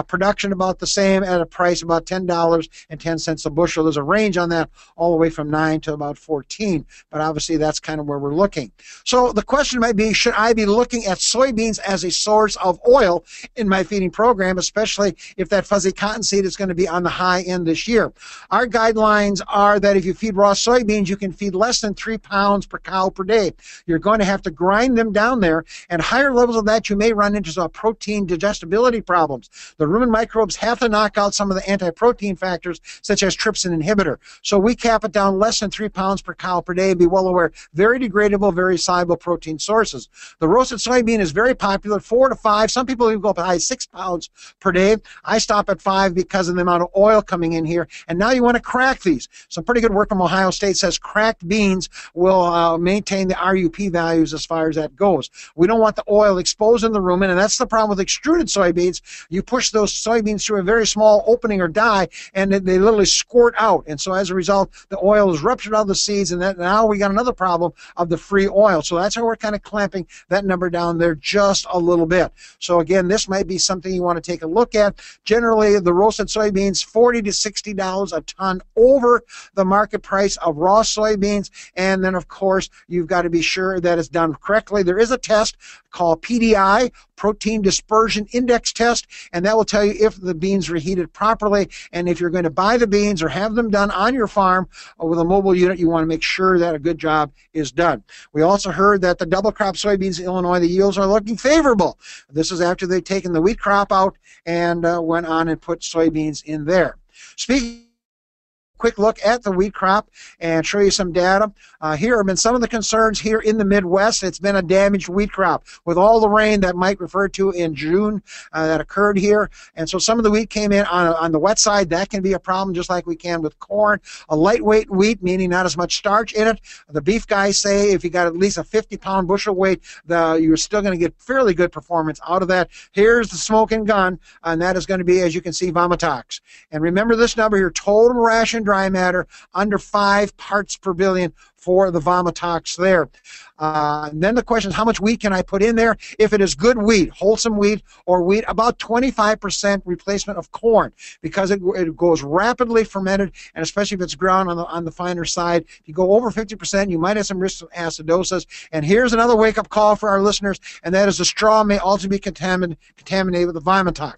B: Production about the same at a price about $10.10 a bushel. There's a range on that all the way from 9 to about 14, but obviously that's kind of where we're looking. So the question might be, should I be looking at soybeans as a source of oil in my feeding program, especially if that fuzzy cottonseed is going to be on the high end this year? Our guidelines are that if you feed raw soybeans, you can feed less than 3 pounds per cow per day. You're going to have to grind them down there, and higher levels of that you may run into some protein digestibility problems. The rumen microbes have to knock out some of the anti-protein factors such as trypsin inhibitor. So we cap it down less than 3 pounds per cow per day. Be well aware, very degradable, very soluble protein sources. The roasted soybean is very popular, 4 to 5. Some people even go up as high as 6 pounds per day. I stop at 5 because of the amount of oil coming in here. And now you want to crack these. Some pretty good work from Ohio State says cracked beans will maintain the RUP values as far as that goes. We don't want the oil exposed in the rumen, and that's the problem with extruded soybeans. You push those soybeans through a very small opening or die, and they literally squirt out. And so as a result, the oil is ruptured out of the seeds, and now we got another problem of the free oil. So that's how we're kind of clamping that number down there just a little bit. So again, this might be something you want to take a look at. Generally, the roasted soybeans, $40 to $60 a ton over the market price of raw soybeans. And then, of course, you've got to be sure that it's done correctly. There is a test called PDI, Protein Dispersion Index Test, and that will tell you if the beans were heated properly. And if you're going to buy the beans or have them done on your farm with a mobile unit, you want to make sure that a good job is done. We also heard that the double crop soybeans in Illinois, the yields are looking favorable. This is after they've taken the wheat crop out and went on and put soybeans in there. Speaking quick look at the wheat crop and show you some data. Here have been some of the concerns here in the Midwest. It's been a damaged wheat crop with all the rain that Mike referred to in June that occurred here. And so some of the wheat came in on the wet side. That can be a problem just like we can with corn. A lightweight wheat, meaning not as much starch in it. The beef guys say if you got at least a 50-pound bushel weight, you're still going to get fairly good performance out of that. Here's the smoking gun, and that is going to be, as you can see, Vomitox. And remember this number here, total ration dry matter under 5 parts per billion for the Vomitox there. And then the question is, how much wheat can I put in there? If it is good wheat, wholesome wheat, or wheat, about 25% replacement of corn, because it goes rapidly fermented, and especially if it's ground on the finer side. If you go over 50%, you might have some risk of acidosis. And here's another wake-up call for our listeners, and that is the straw may also be contaminated with the Vomitox.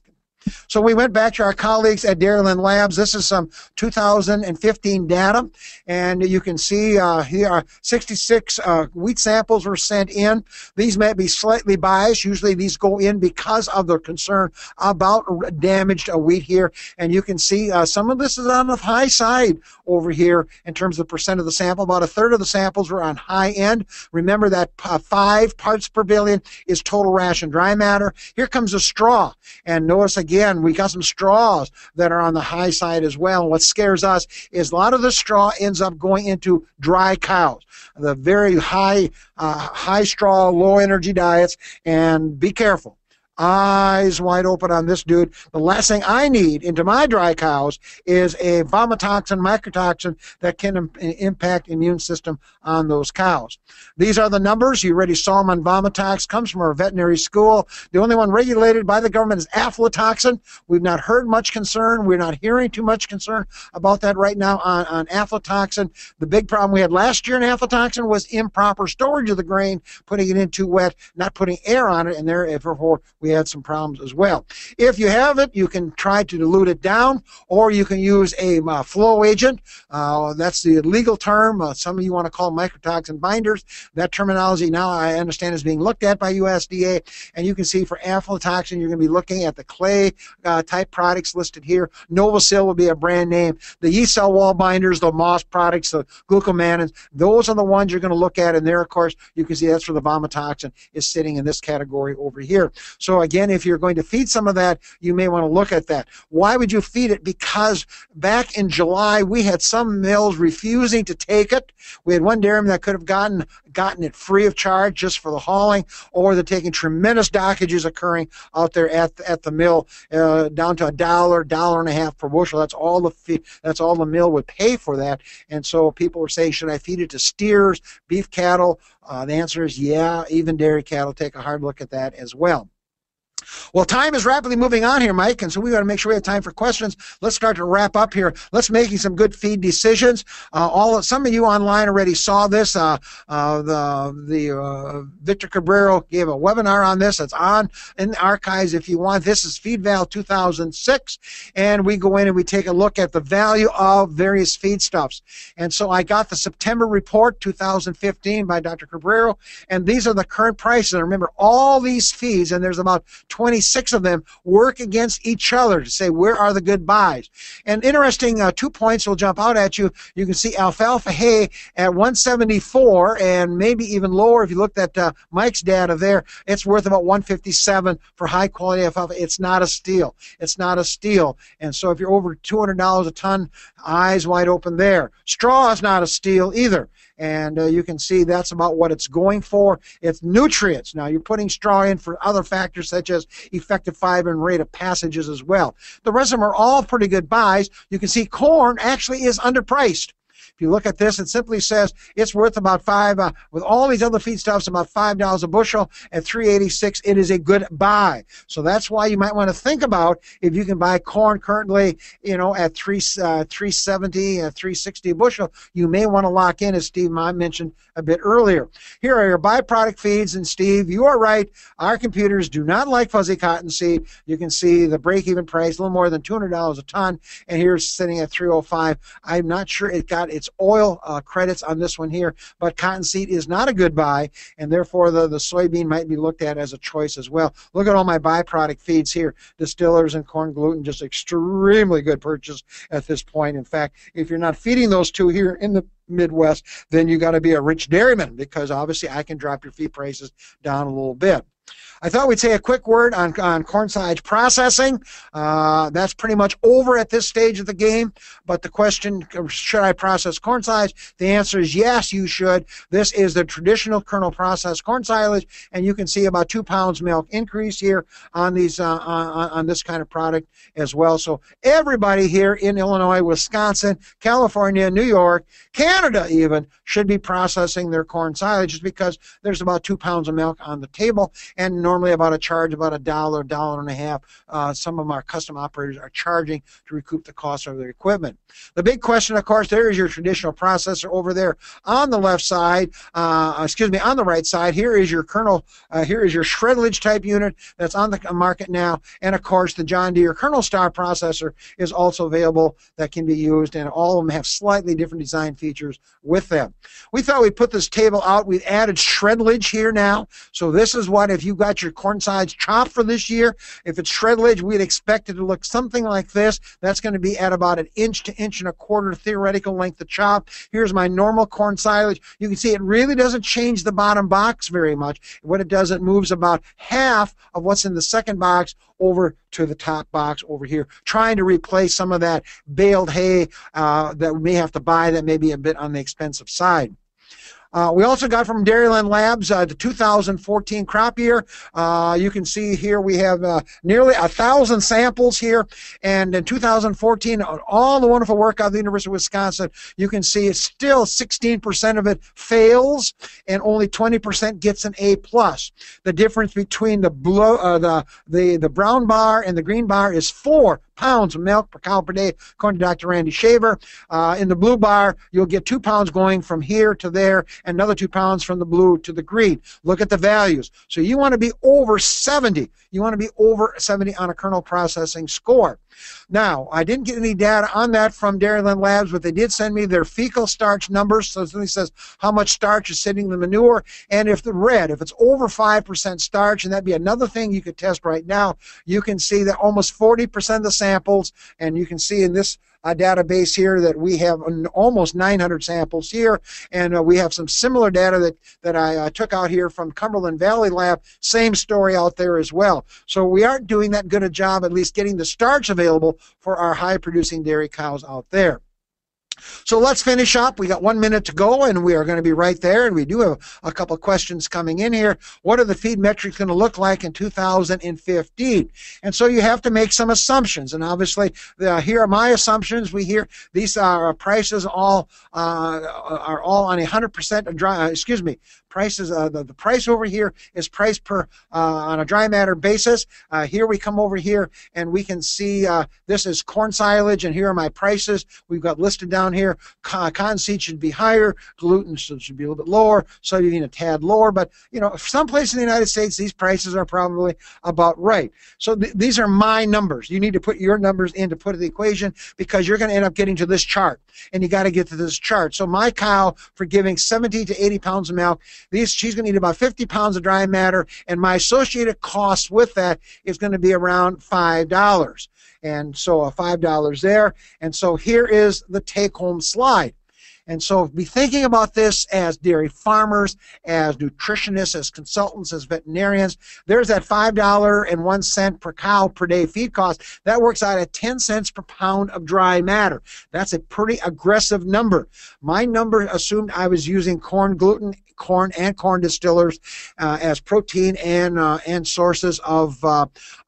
B: So we went back to our colleagues at Dairyman Labs. This is some 2015 data, and you can see here are 66 wheat samples were sent in. These may be slightly biased. Usually these go in because of the concern about damaged wheat here, and you can see some of this is on the high side over here in terms of percent of the sample. About a third of the samples were on high end. Remember that 5 parts per billion is total ration dry matter. Here comes a straw, and notice again, we got some straws that are on the high side as well. And what scares us is a lot of the straw ends up going into dry cows, the very high straw, low energy diets, and be careful. Eyes wide open on this dude. The last thing I need into my dry cows is a vomitoxin, mycotoxin that can impact immune system on those cows. These are the numbers. You already saw them on Vomitox. Comes from our veterinary school. The only one regulated by the government is aflatoxin. We've not heard much concern. We're not hearing too much concern about that right now on aflatoxin. The big problem we had last year in aflatoxin was improper storage of the grain, putting it in too wet, not putting air on it, and therefore we had some problems as well. If you have it, you can try to dilute it down, or you can use a flow agent. That's the legal term. Some of you want to call mycotoxin binders. That terminology now I understand is being looked at by USDA, and you can see for aflatoxin you're going to be looking at the clay type products listed here. Novosil will be a brand name. The yeast cell wall binders, the moss products, the glucomanins, those are the ones you're going to look at, and there of course you can see that's where the vomitoxin is sitting in this category over here. So So again, if you're going to feed some of that, you may want to look at that. Why would you feed it? Because back in July, we had some mills refusing to take it. We had one dairyman that could have gotten it free of charge just for the hauling, or they're taking tremendous dockages occurring out there at the mill, down to $1.50 per bushel. That's all the mill would pay for that. And so people were saying, should I feed it to steers, beef cattle? The answer is yeah, even dairy cattle. Take a hard look at that as well. Well, time is rapidly moving on here, Mike, and so we got to make sure we have time for questions. Let's start to wrap up here. Let's making some good feed decisions. Some of you online already saw this. Victor Cabrero gave a webinar on this. It's on in the archives if you want. This is FeedVal 2006, and we go in and we take a look at the value of various feedstuffs. And so I got the September report 2015 by Dr. Cabrero, and these are the current prices. And remember, all these feeds, and there's about 26 of them, work against each other to say where are the good buys. And interesting 2 points will jump out at you. You can see alfalfa hay at 174, and maybe even lower if you looked at Mike's data there. It's worth about 157 for high quality alfalfa. It's not a steal. It's not a steal. And so if you're over $200 a ton, eyes wide open there. Straw is not a steal either. And you can see that's about what it's going for. It's nutrients. Now, you're putting straw in for other factors such as effective fiber and rate of passages as well. The rest of them are all pretty good buys. You can see corn actually is underpriced. If you look at this, it simply says it's worth about with all these other feedstuffs, about $5 a bushel. At $3.86, it is a good buy. So that's why you might want to think about if you can buy corn currently, at $3.70, $3.60 a bushel. You may want to lock in, as Steve mentioned a bit earlier. Here are your byproduct feeds, and Steve, you are right. Our computers do not like fuzzy cottonseed. You can see the break-even price, a little more than $200 a ton, and here's sitting at $3.05. I'm not sure it got its oil credits on this one here, but cottonseed is not a good buy, and therefore the soybean might be looked at as a choice as well. Look at all my byproduct feeds here. Distillers and corn gluten, just extremely good purchase at this point. In fact, if you're not feeding those two here in the Midwest, then you got to be a rich dairyman, because obviously I can drop your feed prices down a little bit. I thought we'd say a quick word on corn silage processing. That's pretty much over at this stage of the game. But the question, should I process corn silage? The answer is yes, you should. This is the traditional kernel processed corn silage, and you can see about 2 pounds milk increase here on these on this kind of product as well. So everybody here in Illinois, Wisconsin, California, New York, Canada even, should be processing their corn silage, just because there's about 2 pounds of milk on the table, and normally about a charge about $1, $1.50. Some of our custom operators are charging to recoup the cost of their equipment. The big question, of course, there is your traditional processor over there on the left side, on the right side. Here is your kernel, here is your shredlage type unit that's on the market now, and of course the John Deere Kernel Star processor is also available that can be used, and all of them have slightly different design features with them. We thought we'd put this table out. We've added shredlage here now, so this is what, if you got your corn silage chopped for this year, if it's shredlage, we'd expect it to look something like this. That's going to be at about 1 inch to 1.25 inch theoretical length of chop. Here's my normal corn silage. You can see it really doesn't change the bottom box very much. What it does, it moves about half of what's in the second box over to the top box over here, trying to replace some of that baled hay that we may have to buy that may be a bit on the expensive side. We also got from Dairyland Labs the 2014 crop year. You can see here we have nearly 1,000 samples here, and in 2014, all the wonderful work out of the University of Wisconsin, you can see it's still 16% of it fails, and only 20% gets an A+. The difference between the brown bar and the green bar is 4 pounds of milk per cow per day, according to Dr. Randy Shaver. In the blue bar, you'll get 2 pounds going from here to there, and another 2 pounds from the blue to the green. Look at the values. So you want to be over 70. You want to be over 70 on a kernel processing score. Now, I didn't get any data on that from Dairyland Labs, but they did send me their fecal starch numbers. So it says how much starch is sitting in the manure, and if it's over 5% starch, and that'd be another thing you could test right now, you can see that almost 40% of the samples, and you can see in this database here that we have almost 900 samples here, and we have some similar data that I took out here from Cumberland Valley Lab. Same story out there as well. So we aren't doing that good a job, at least getting the starch available for our high-producing dairy cows out there. So let's finish up. We got 1 minute to go, and we are going to be right there. And we do have a couple of questions coming in here. What are the feed metrics going to look like in 2015? And so you have to make some assumptions. And obviously, here are my assumptions. We hear these are prices all are all on 100% dry. Excuse me. Prices. The price over here is price per on a dry matter basis. Here we come over here, and we can see this is corn silage, and here are my prices. We've got listed down here. Cottonseed should be higher, gluten should be a little bit lower, soybean a tad lower. But someplace in the United States, these prices are probably about right. So these are my numbers. You need to put your numbers in to put in the equation, because you're going to end up getting to this chart, and you got to get to this chart. So my cow, for giving 70 to 80 pounds of milk, she's going to need about 50 pounds of dry matter, and my associated cost with that is going to be around $5. And so $5 there. And so here is the take-home slide. And so be thinking about this as dairy farmers, as nutritionists, as consultants, as veterinarians. There's that $5.01 per cow per day feed cost. That works out at 10 cents per pound of dry matter. That's a pretty aggressive number. My number assumed I was using corn gluten, corn and corn distillers as protein and sources of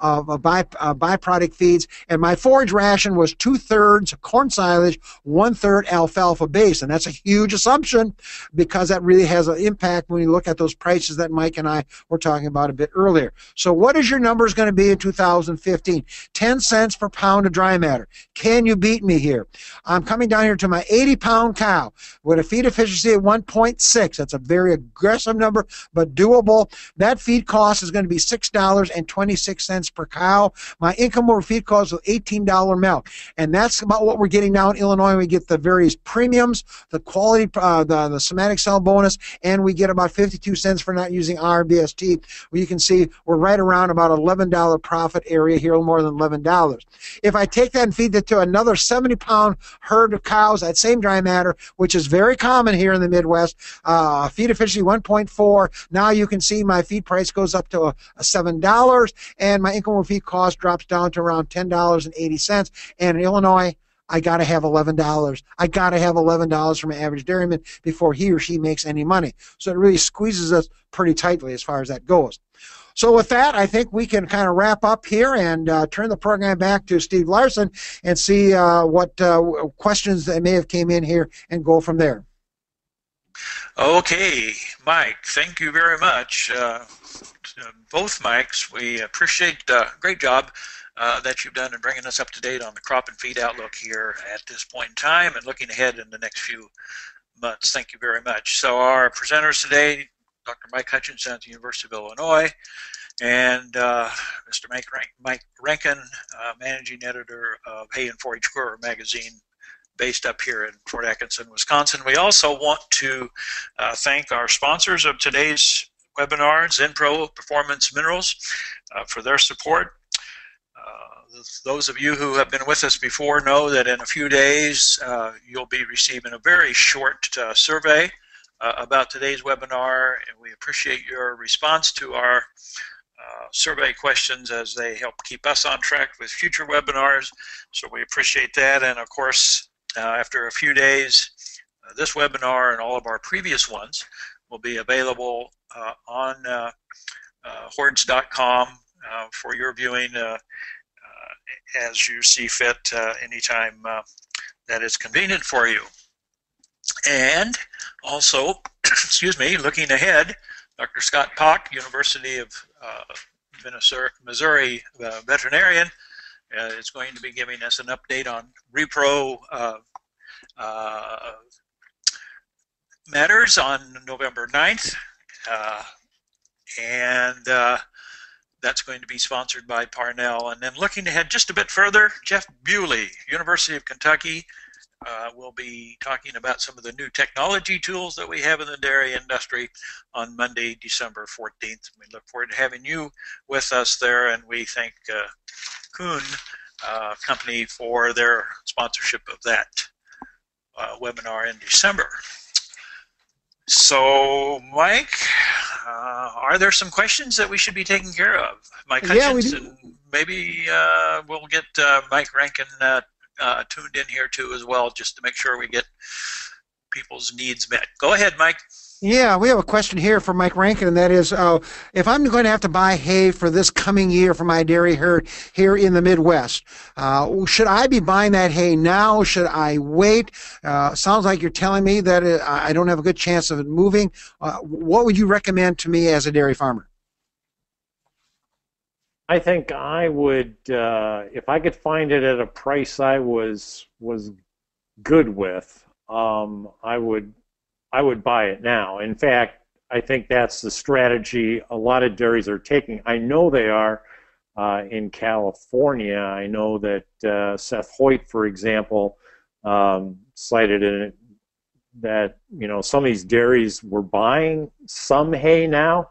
B: byproduct feeds. And my forage ration was 2/3 corn silage, 1/3 alfalfa base. And that's a huge assumption, because that really has an impact when you look at those prices that Mike and I were talking about a bit earlier. So what is your numbers going to be in 2015? 10 cents per pound of dry matter. Can you beat me here? I'm coming down here to my 80-pound cow with a feed efficiency of 1.6. That's a very aggressive number, but doable. That feed cost is going to be $6.26 per cow. My income over feed cost is $18 milk. And that's about what we're getting now in Illinois. We get the various premiums, the quality, the somatic cell bonus, and we get about 52 cents for not using RBST. Well, you can see we're right around about $11 profit area here, a little more than $11. If I take that and feed it to another 70-pound herd of cows, that same dry matter, which is very common here in the Midwest, feed efficiency 1.4. Now you can see my feed price goes up to a $7, and my income over feed cost drops down to around $10.80. And in Illinois, I got to have $11. I got to have $11 from an average dairyman before he or she makes any money. So it really squeezes us pretty tightly as far as that goes. So with that, I think we can kind of wrap up here and turn the program back to Steve Larson and see what questions that may have came in here and go from there.
A: Okay, Mike, thank you very much. Both Mikes, we appreciate the great job that you've done in bringing us up to date on the crop and feed outlook here at this point in time and looking ahead in the next few months. Thank you very much. So our presenters today, Dr. Mike Hutjens at the University of Illinois, and Mr. Mike Rankin, Managing Editor of Hay Forage Grower magazine, based up here in Fort Atkinson, Wisconsin. We also want to thank our sponsors of today's webinar, Zenpro Performance Minerals, for their support. Those of you who have been with us before know that in a few days you'll be receiving a very short survey about today's webinar, and we appreciate your response to our survey questions as they help keep us on track with future webinars. So we appreciate that, and of course, after a few days, this webinar and all of our previous ones will be available on hordes.com for your viewing as you see fit anytime that is convenient for you. And also, excuse me, looking ahead, Dr. Scott Pock, University of Missouri veterinarian, is going to be giving us an update on repro matters on November 9th. And that's going to be sponsored by Parnell. And then looking ahead just a bit further, Jeff Bewley, University of Kentucky, will be talking about some of the new technology tools that we have in the dairy industry on Monday, December 14th. We look forward to having you with us there, and we thank Kuhn company for their sponsorship of that webinar in December. So, Mike, are there some questions that we should be taking care of? Mike Hutjens, and maybe we'll get Mike Rankin tuned in here too as well, just to make sure we get people's needs met. Go ahead, Mike.
B: Yeah, we have a question here from Mike Rankin, and that is, if I'm going to have to buy hay for this coming year for my dairy herd here in the Midwest, should I be buying that hay now? Should I wait? Sounds like you're telling me that I don't have a good chance of it moving. What would you recommend to me as a dairy farmer?
C: I think I would, if I could find it at a price I was good with, I would buy it now. In fact, I think that's the strategy a lot of dairies are taking. I know they are in California. I know that Seth Hoyt, for example, cited in it that some of these dairies were buying some hay now,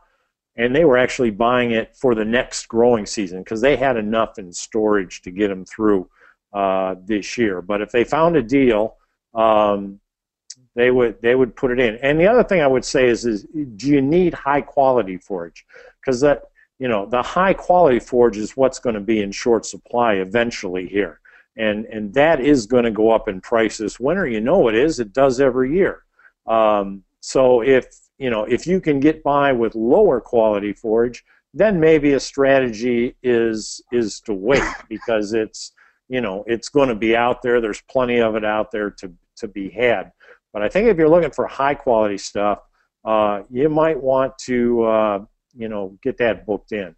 C: and they were actually buying it for the next growing season because they had enough in storage to get them through this year. But if they found a deal, they would put it in. And the other thing I would say is do you need high quality forage? Because that the high quality forage is what's going to be in short supply eventually here, and that is going to go up in price this winter. It is. It does every year. So if you can get by with lower quality forage, then maybe a strategy is to wait because it's going to be out there. There's plenty of it out there to be had. But I think if you're looking for high quality stuff, you might want to get that booked in.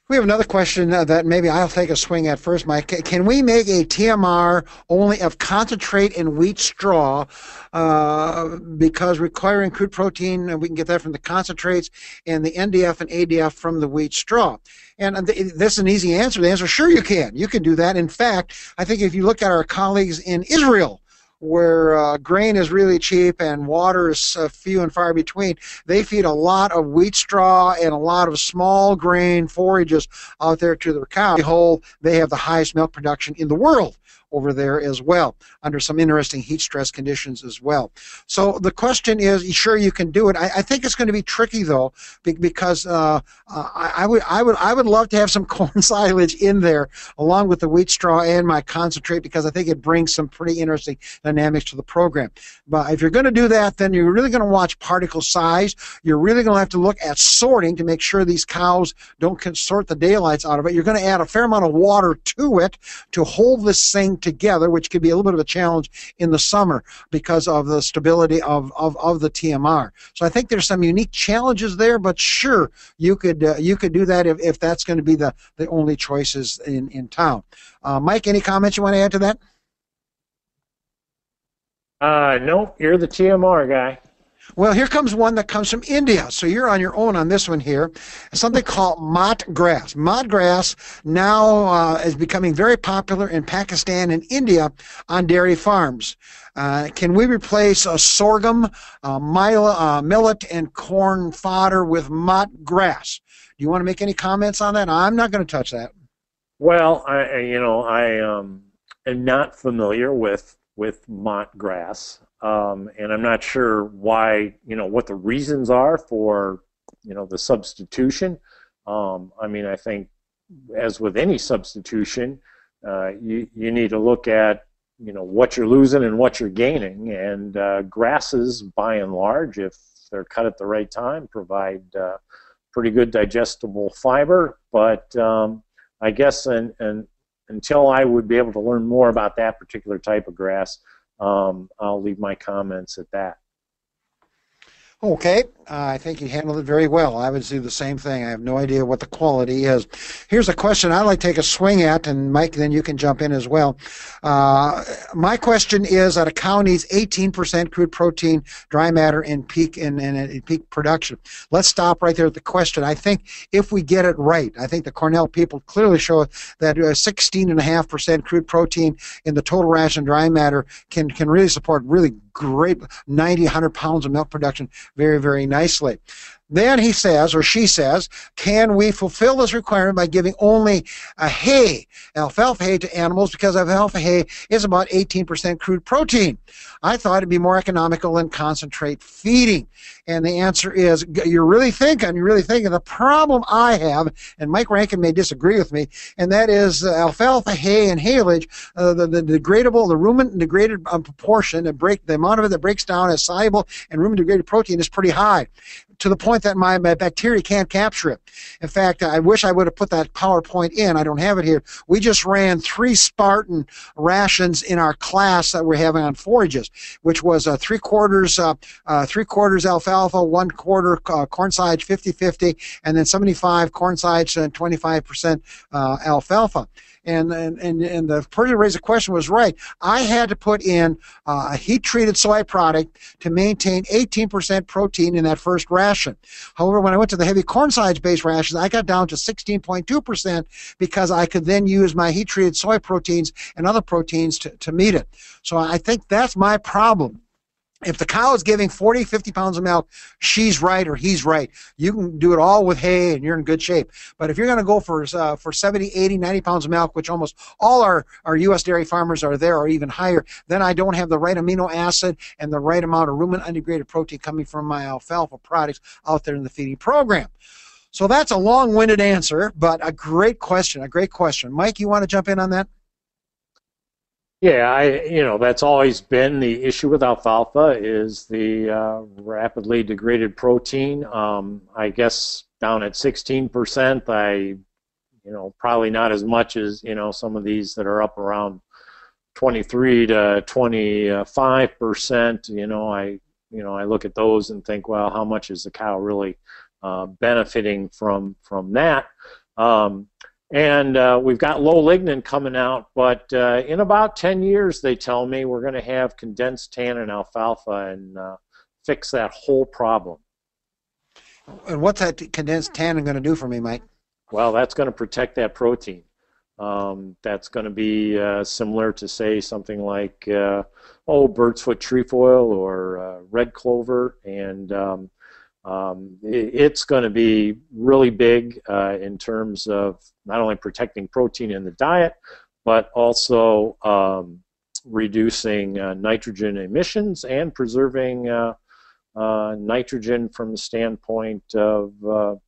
B: We have another question that maybe I'll take a swing at first, Mike. Can we make a TMR only of concentrate and wheat straw because requiring crude protein, and we can get that from the concentrates, and the NDF and ADF from the wheat straw? And this is an easy answer. The answer is sure you can. You can do that. In fact, I think if you look at our colleagues in Israel, where grain is really cheap and water is few and far between, they feed a lot of wheat straw and a lot of small grain forages out there to their cows. Behold, they have the highest milk production in the world over there as well, under some interesting heat stress conditions as well. So the question is, sure you can do it. I think it's going to be tricky though, because I would love to have some corn silage in there along with the wheat straw and my concentrate, because I think it brings some pretty interesting dynamics to the program. But if you're going to do that, then you're really going to watch particle size. You're really going to have to look at sorting to make sure these cows don't sort the daylights out of it. You're going to add a fair amount of water to it to hold this thing together, which could be a little bit of a challenge in the summer because of the stability of the TMR. So I think there's some unique challenges there, but sure, you could do that if that's going to be the only choices in town. Mike, any comments you want to add to that?
C: No, you're the TMR guy.
B: Well, here comes one that comes from India. So you're on your own on this one here. Something called mott grass. Mott grass now is becoming very popular in Pakistan and India on dairy farms. Can we replace sorghum, millet, and corn fodder with mott grass? Do you want to make any comments on that? I'm not going to touch that.
C: Well, I am not familiar with mott grass. And I'm not sure why, what the reasons are for, the substitution. I think as with any substitution, you need to look at, what you're losing and what you're gaining. And grasses, by and large, if they're cut at the right time, provide pretty good digestible fiber. But I guess until I would be able to learn more about that particular type of grass, I'll leave my comments at that.
B: Okay, I think you handled it very well. I would do the same thing. I have no idea what the quality is. Here's a question I'd like to take a swing at, and Mike, then you can jump in as well. My question is that a cow needs 18% crude protein, dry matter, in peak production. Let's stop right there at the question. I think if we get it right, I think the Cornell people clearly show that 16.5% crude protein in the total ration dry matter can really support really great 90, 100 pounds of milk production very, very nicely. Then he says, or she says, can we fulfill this requirement by giving only a hay, alfalfa hay, to animals, because alfalfa hay is about 18% crude protein? I thought it'd be more economical than concentrate feeding. And the answer is, you're really thinking. The problem I have, and Mike Rankin may disagree with me, and that is alfalfa hay and haylage, the degradable, the rumen degraded proportion, the amount of it that breaks down as soluble and rumen degraded protein is pretty high, to the point that my bacteria can't capture it. In fact, I wish I would have put that PowerPoint in. I don't have it here. We just ran 3 Spartan rations in our class that we're having on forages, which was 3/4 alfalfa, 1/4 corn silage, 50-50, and then 75 corn silage and 25% alfalfa. And the person who raised the question was right. I had to put in a heat-treated soy product to maintain 18% protein in that first ration. However, when I went to the heavy corn silage-based rations, I got down to 16.2% because I could then use my heat-treated soy proteins and other proteins to meet it. So I think that's my problem. If the cow is giving 40, 50 pounds of milk, she's right or he's right. You can do it all with hay and you're in good shape. But if you're going to go for 70, 80, 90 pounds of milk, which almost all our U.S. dairy farmers are there or even higher, then I don't have the right amino acid and the right amount of rumen undegraded protein coming from my alfalfa products out there in the feeding program. So that's a long-winded answer, but a great question, Mike, you want to jump in on that?
C: Yeah, that's always been the issue with alfalfa is the rapidly degraded protein. I guess down at 16%, probably not as much as, some of these that are up around 23 to 25%. I look at those and think, well, how much is the cow really benefiting from that? And we've got low lignin coming out, but in about 10 years, they tell me, we're going to have condensed tannin alfalfa and fix that whole problem.
B: And what's that condensed tannin going to do for me, Mike?
C: Well, that's going to protect that protein. That's going to be similar to, say, something like, bird's foot trefoil or red clover, and it's going to be really big in terms of not only protecting protein in the diet, but also reducing nitrogen emissions and preserving nitrogen from the standpoint of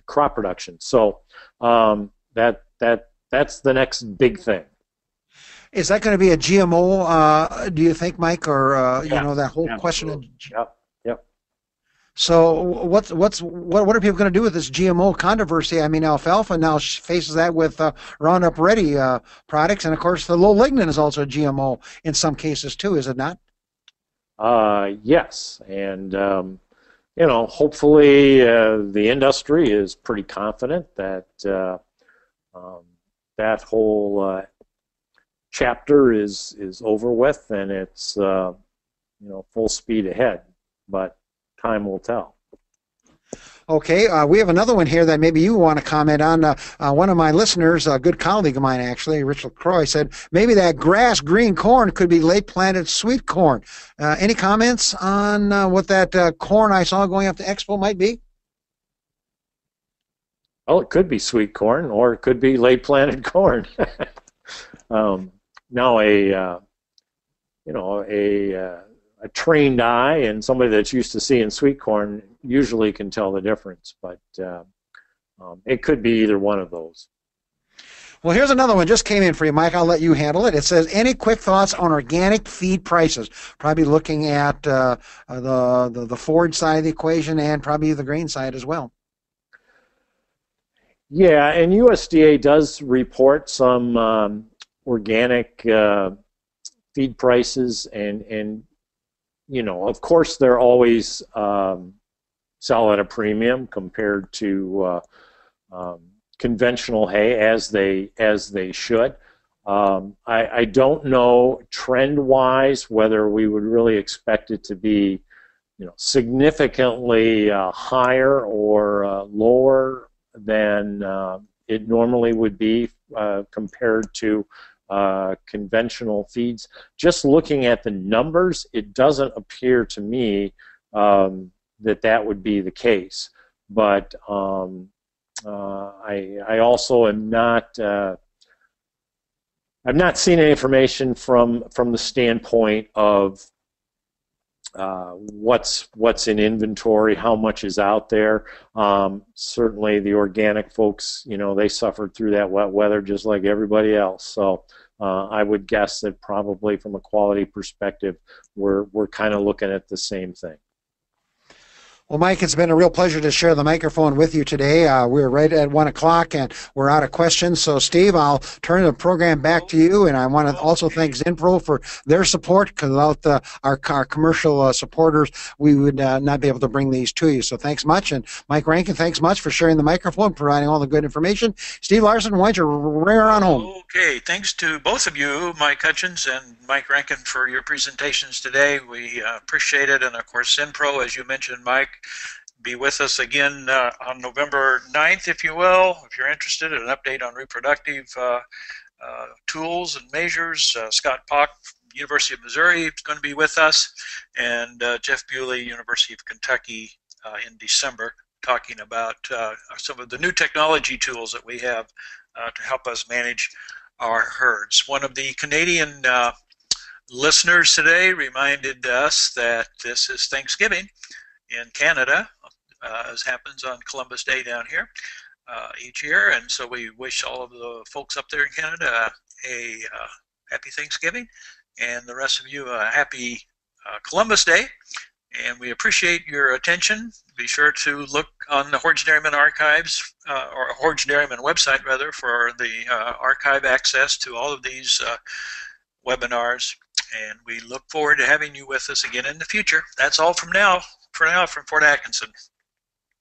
C: crop production. So that's the next big thing.
B: Is that going to be a GMO, do you think, Mike, or that whole question?
C: Yep.
B: So what are people going to do with this GMO controversy? I mean, alfalfa now faces that with Roundup Ready products, and of course the low lignin is also a GMO in some cases too, is it not?
C: Yes, and hopefully the industry is pretty confident that that whole chapter is over with and it's full speed ahead, but time will tell.
B: Okay, we have another one here that maybe you want to comment on. One of my listeners, a good colleague of mine actually, Rich LaCroix, said maybe that grass green corn could be late planted sweet corn. Any comments on what that corn I saw going up to Expo might be?
C: Well, it could be sweet corn or it could be late planted corn. Now a trained eye and somebody that's used to seeing sweet corn usually can tell the difference, but it could be either one of those.
B: Well, here's another one just came in for you, Mike. I'll let you handle it. It says, any quick thoughts on organic feed prices? Probably looking at the forage side of the equation and probably the grain side as well.
C: Yeah, and USDA does report some organic feed prices, and of course they're always sell at a premium compared to conventional hay, as they should. I don't know trend-wise whether we would really expect it to be significantly higher or lower than it normally would be compared to conventional feeds. Just looking at the numbers, it doesn't appear to me that would be the case. But I also am not. I've not seen any information from the standpoint of what's in inventory, how much is out there. Certainly, the organic folks, they suffered through that wet weather just like everybody else. So I would guess that probably from a quality perspective, we're kind of looking at the same thing.
B: Well, Mike, it's been a real pleasure to share the microphone with you today. We're right at 1 o'clock and we're out of questions. So, Steve, I'll turn the program back to you. And I want to also thank Zinpro for their support, because without our commercial supporters, we would not be able to bring these to you. So thanks much. And Mike Rankin, thanks much for sharing the microphone, providing all the good information. Steve Larson, why don't you ring her on home?
A: Okay, thanks to both of you, Mike Hutjens and Mike Rankin, for your presentations today. We appreciate it. And of course, Zinpro, as you mentioned, Mike, be with us again on November 9th, if you will, if you're interested in an update on reproductive tools and measures. Scott Pock, University of Missouri, is going to be with us, and Jeff Bewley, University of Kentucky, in December, talking about some of the new technology tools that we have to help us manage our herds. One of the Canadian listeners today reminded us that this is Thanksgiving in Canada, as happens on Columbus Day down here each year, and so we wish all of the folks up there in Canada a happy Thanksgiving, and the rest of you a happy Columbus Day, and we appreciate your attention. Be sure to look on the Forage Dairyman archives, or Forage Dairyman website rather, for the archive access to all of these webinars, and we look forward to having you with us again in the future. That's all for now from Fort Atkinson.